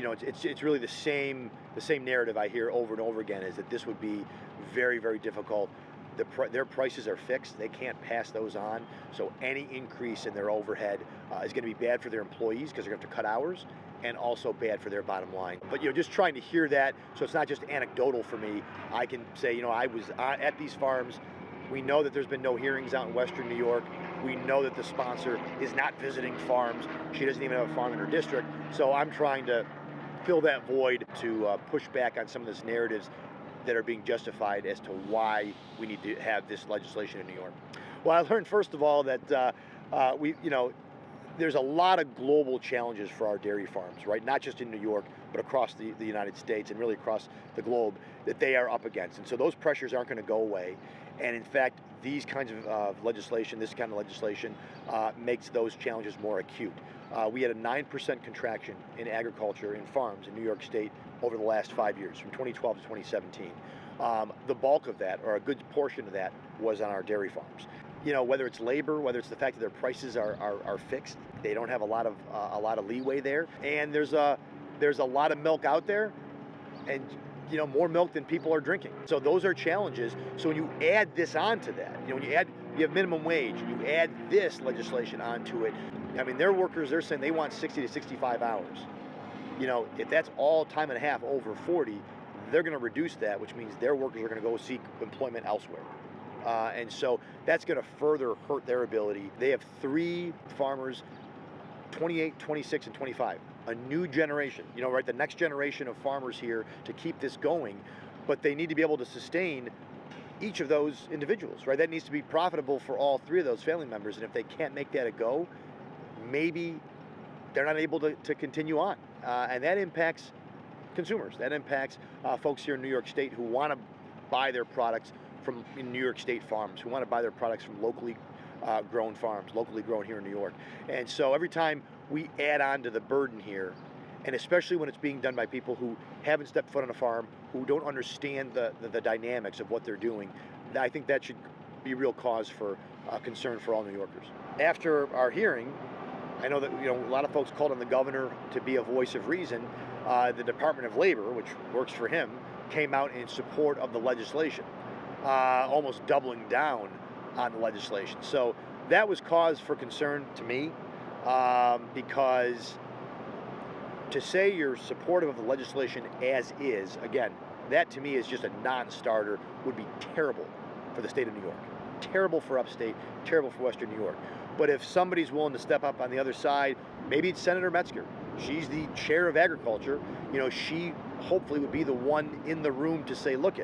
it's really the same narrative I hear over and over again, is that this would be very, very difficult. Their prices are fixed; they can't pass those on. So any increase in their overhead is going to be bad for their employees, because they're going to have to cut hours, and also bad for their bottom line. But just trying to hear that, so it's not just anecdotal for me. I can say, I was at these farms. We know that there's been no hearings out in Western New York. We know that the sponsor is not visiting farms. She doesn't even have a farm in her district. So I'm trying to fill that void, to push back on some of these narratives that are being justified as to why we need to have this legislation in New York. Well, I learned, first of all, that there's a lot of global challenges for our dairy farms, right? Not just in New York, but across the United States and really across the globe, that they are up against. And so those pressures aren't going to go away. And in fact, these kinds of legislation, this kind of legislation, makes those challenges more acute. We had a 9% contraction in agriculture in farms in New York State over the last 5 years, from 2012 to 2017. The bulk of that, or a good portion of that, was on our dairy farms. Whether it's labor, whether it's the fact that their prices are fixed, they don't have a lot of leeway there, and there's a lot of milk out there, and more milk than people are drinking. So those are challenges. So when you add this onto that, when you have minimum wage, you add this legislation onto it. I mean, their workers, they're saying they want 60 to 65 hours. If that's all time and a half over 40, they're going to reduce that, which means their workers are going to go seek employment elsewhere. And so that's going to further hurt their ability. They have 3 farmers, 28, 26, and 25. A new generation, right? The next generation of farmers here to keep this going, but they need to be able to sustain each of those individuals, right? That needs to be profitable for all 3 of those family members. And if they can't make that a go, maybe they're not able to continue on. And that impacts consumers. That impacts folks here in New York State who want to buy their products from New York State farms, who want to buy their products from locally grown farms, locally grown here in New York. And so every time we add on to the burden here, and especially when it's being done by people who haven't stepped foot on a farm, who don't understand the dynamics of what they're doing, I think that should be real cause for concern for all New Yorkers. After our hearing, I know that a lot of folks called on the governor to be a voice of reason. The Department of Labor, which works for him, came out in support of the legislation, almost doubling down on the legislation. So that was cause for concern to me, because to say you're supportive of the legislation as is, again, that to me is just a non-starter, would be terrible for the state of New York, terrible for upstate, terrible for Western New York. But if somebody's willing to step up on the other side, maybe it's Senator Metzger. She's the chair of agriculture. She hopefully would be the one in the room to say, look,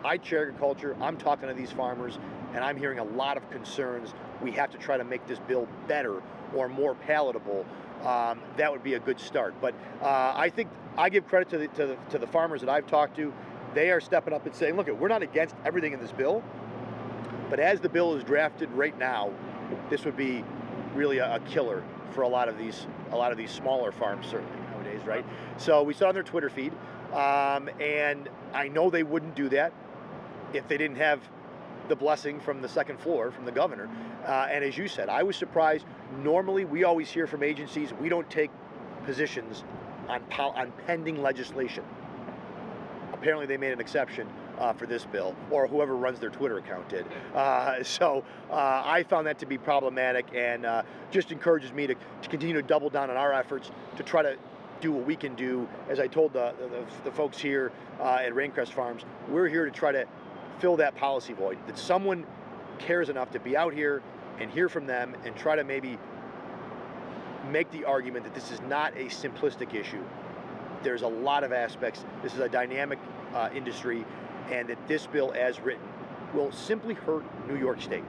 I chair agriculture, I'm talking to these farmers, and I'm hearing a lot of concerns. We have to try to make this bill better or more palatable. That would be a good start. But I think I give credit to the farmers that I've talked to. They are stepping up and saying, look, we're not against everything in this bill, but as the bill is drafted right now, this would be really a killer for a lot of these smaller farms, certainly nowadays, right? So we saw on their Twitter feed, and I know they wouldn't do that if they didn't have the blessing from the second floor, from the governor. And as you said, I was surprised. Normally, we always hear from agencies, we don't take positions on pending legislation. Apparently, they made an exception for this bill, or whoever runs their Twitter account did. So I found that to be problematic, and just encourages me to continue to double down on our efforts to try to do what we can do. As I told the folks here at Reyncrest Farms, we're here to try to fill that policy void, that someone cares enough to be out here and hear from them and try to maybe make the argument that this is not a simplistic issue. There's a lot of aspects. This is a dynamic industry, and that this bill as written will simply hurt New York State.